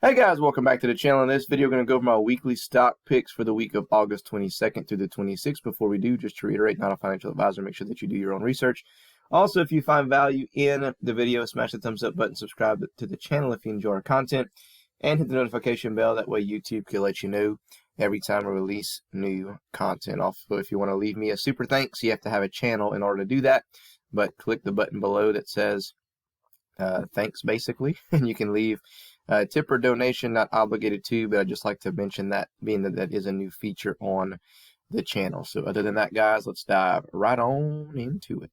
Hey guys, welcome back to the channel. In this video, we're going to go over my weekly stock picks for the week of August 22nd through the 26th. Before we do, just to reiterate, not a financial advisor, make sure that you do your own research. Also, if you find value in the video, smash the thumbs up button, subscribe to the channel if you enjoy our content, and hit the notification bell. That way YouTube can let you know every time we release new content. Also, if you want to leave me a super thanks, you have to have a channel in order to do that, but click the button below that says thanks, basically, and you can leave tip or donation, not obligated to, but I just like to mention that, being that that is a new feature on the channel. So other than that, guys, let's dive right on into it.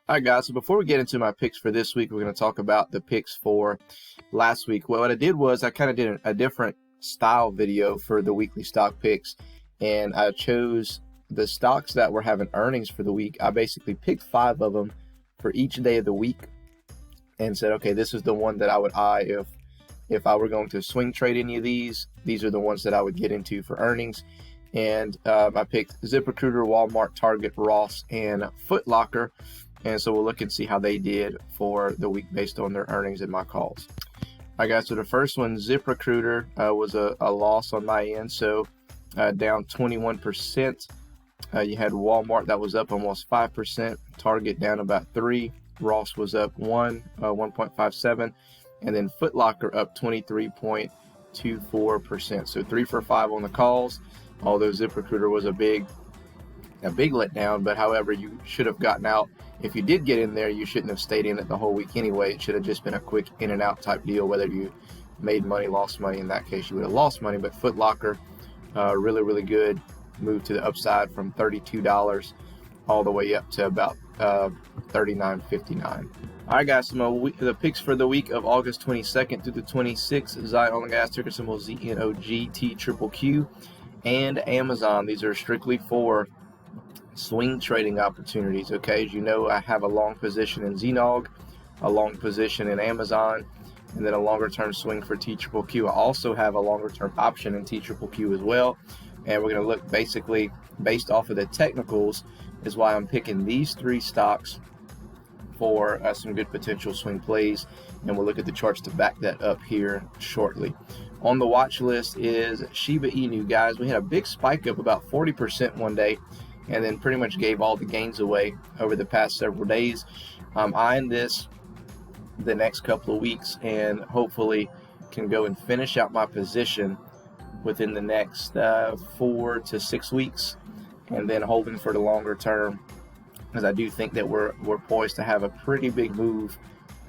Alright guys, so before we get into my picks for this week, we're going to talk about the picks for last week. Well, what I did was I kind of did a different style video for the weekly stock picks, and I chose the stocks that were having earnings for the week. I basically picked 5 of them for each day of the week and said, okay, this is the one that I would eye if I were going to swing trade any of these. These are the ones that I would get into for earnings. And I picked ZipRecruiter, Walmart, Target, Ross, and Foot Locker. And so we'll look and see how they did for the week based on their earnings and my calls. All right, guys, so the first one, ZipRecruiter, was a loss on my end, so down 21%. You had Walmart that was up almost 5%, Target down about 3%, Ross was up 1.57%, and then Foot Locker up 23.24%. So 3 for 5 on the calls. Although ZipRecruiter was a big letdown, but however, you should have gotten out. If you did get in there, you shouldn't have stayed in it the whole week anyway. It should have just been a quick in and out type deal. Whether you made money, lost money, in that case you would have lost money. But Foot Locker, really good. Moved to the upside from $32 all the way up to about $39.59. All right, guys, so the picks for the week of August 22nd through the 26th: ZNOG, ticker symbol ZNOG, TQQQ, and Amazon. These are strictly for swing trading opportunities. Okay, as you know, I have a long position in ZNOG, a long position in Amazon, and then a longer term swing for TQQQ. I also have a longer term option in TQQQ as well. And we're going to look basically based off of the technicals is why I'm picking these 3 stocks for some good potential swing plays. And we'll look at the charts to back that up here shortly. On the watch list is Shiba Inu, guys. We had a big spike up about 40% one day and then pretty much gave all the gains away over the past several days. I'm eyeing this the next couple of weeks and hopefully can go and finish out my position within the next 4 to 6 weeks, and then holding for the longer term, because I do think that we're poised to have a pretty big move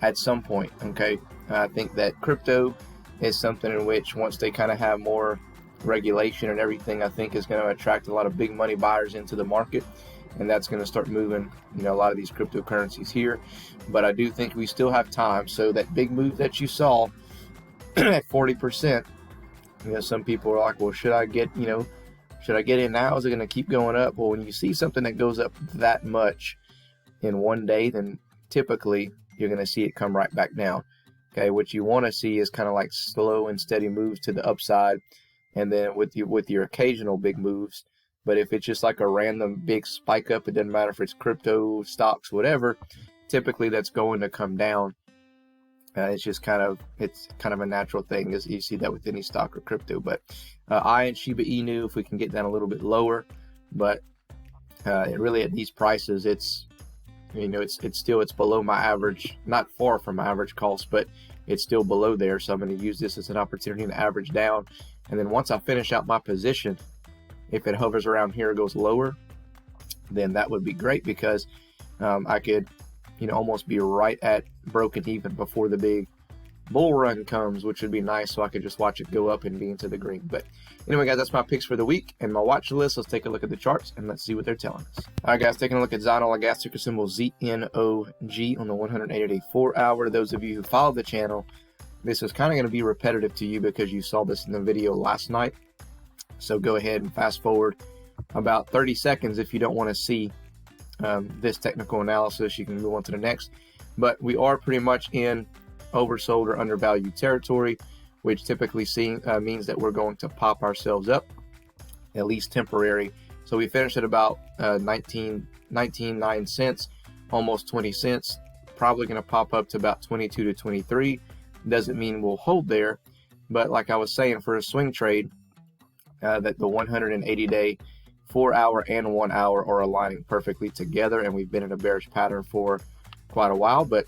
at some point. Okay, I think that crypto is something in which, once they kind of have more regulation and everything, I think is going to attract a lot of big money buyers into the market, and that's going to start moving, a lot of these cryptocurrencies here. But I do think we still have time. So that big move that you saw at 40%. Some people are like, well, should I get in now? Is it going to keep going up? Well, when you see something that goes up that much in one day, then typically you're going to see it come right back down. Okay, what you want to see is kind of like slow and steady moves to the upside, and then with your occasional big moves. But if it's just like a random big spike up, it doesn't matter if it's crypto, stocks, whatever. Typically, that's going to come down. It's kind of a natural thing, as you see that with any stock or crypto. But I and Shiba Inu, if we can get down a little bit lower, but really at these prices, it's below my average, not far from my average cost, but it's still below there. So I'm going to use this as an opportunity to average down, and then once I finish out my position, if it hovers around here, goes lower, then that would be great, because I could almost be right at broken even before the big bull run comes, which would be nice, so I could just watch it go up and be into the green. But anyway, guys, that's my picks for the week and my watch list. Let's take a look at the charts and let's see what they're telling us. All right, guys, taking a look at ZNOG, ticker symbol ZNOG on the 180-day 4-hour. Those of you who follow the channel, this is kind of going to be repetitive to you because you saw this in the video last night. So go ahead and fast forward about 30 seconds if you don't want to see this technical analysis. You can move on to the next. But we are pretty much in oversold or undervalued territory, which typically means that we're going to pop ourselves up, at least temporary. So we finished at about 19.9 cents almost 20 cents. Probably going to pop up to about 22 to 23. Doesn't mean we'll hold there, but like I was saying, for a swing trade, that the 180-day 4-hour and 1 hour are aligning perfectly together, and we've been in a bearish pattern for quite a while. But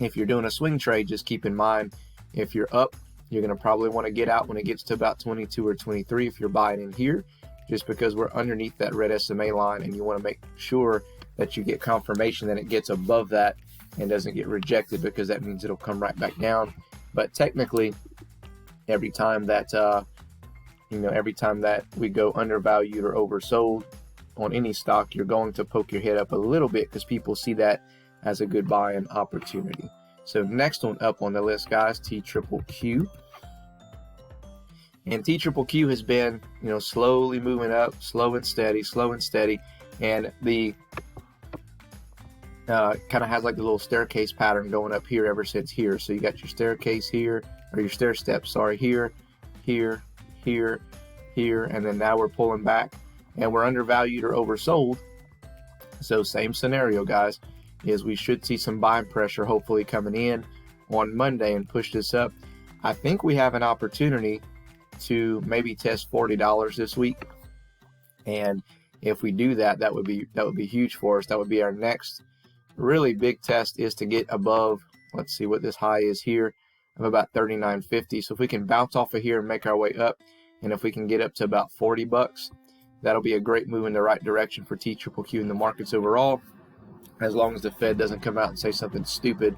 if you're doing a swing trade, just keep in mind, if you're up, you're going to probably want to get out when it gets to about 22 or 23 if you're buying in here, just because we're underneath that red SMA line, and you want to make sure that you get confirmation that it gets above that and doesn't get rejected, because that means it'll come right back down. But technically, every time that every time that we go undervalued or oversold on any stock, you're going to poke your head up a little bit, because people see that as a good buying opportunity. So next one up on the list, guys, TQQQ. And TQQQ has been, slowly moving up, slow and steady, and the kind of has like the little staircase pattern going up here ever since here. So you got your staircase here, or your stair steps, sorry, here, here, here, here, and then now we're pulling back, and we're undervalued or oversold. So same scenario, guys, is we should see some buying pressure hopefully coming in on Monday and push this up. I think we have an opportunity to maybe test $40 this week, and if we do that, that would be huge for us. That would be our next really big test, is to get above, let's see what this high is here, of about $39.50. So if we can bounce off of here and make our way up, and if we can get up to about 40 bucks, that'll be a great move in the right direction for TQQQ and the markets overall, as long as the Fed doesn't come out and say something stupid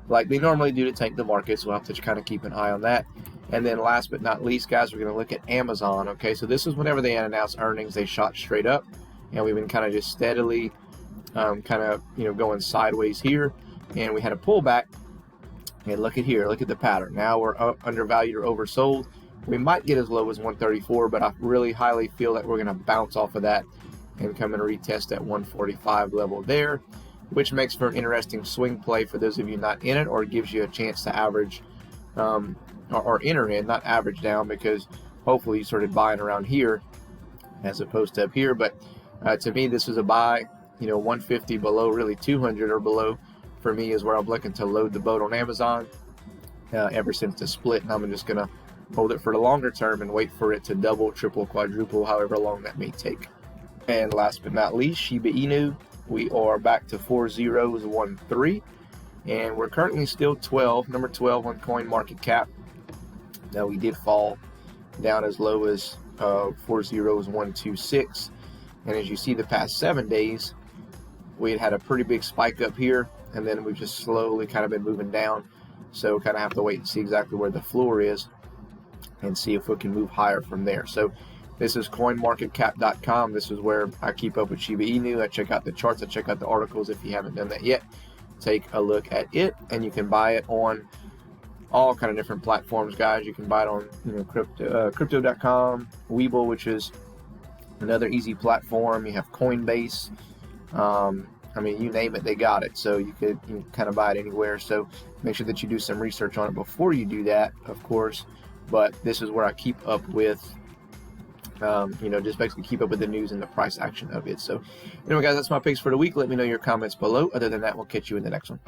like they normally do to tank the markets. We'll have to kind of keep an eye on that. And then last but not least, guys, we're going to look at Amazon. Okay, so this is whenever they announced earnings, they shot straight up, and we've been kind of just steadily going sideways here, and we had a pullback. And look at here, look at the pattern. Now we're undervalued or oversold. We might get as low as 134, but I really highly feel that we're going to bounce off of that and come and retest at 145 level there, which makes for an interesting swing play for those of you not in it, or gives you a chance to average or enter in, not average down, because hopefully you started buying around here as opposed to up here. But to me, this is a buy. 150 below, really 200 or below for me is where I'm looking to load the boat on Amazon ever since the split, and I'm just going to hold it for the longer term and wait for it to double, triple, quadruple, however long that may take. And last but not least, Shiba Inu. We are back to 4013, and we're currently still number 12 on coin market cap. Now we did fall down as low as 40126, and as you see, the past 7 days we had a pretty big spike up here, and then we've just slowly kind of been moving down. So kind of have to wait and see exactly where the floor is and see if we can move higher from there. So this is coinmarketcap.com. This is where I keep up with Shiba Inu. I check out the charts, I check out the articles. If you haven't done that yet, take a look at it, and you can buy it on all kind of different platforms, guys. You can buy it on crypto.com, Webull, which is another easy platform. You have Coinbase. You name it, they got it. So you can kind of buy it anywhere. So make sure that you do some research on it before you do that, of course. But this is where I keep up with, just basically keep up with the news and the price action of it. So anyway, guys, that's my picks for the week. Let me know your comments below. Other than that, we'll catch you in the next one.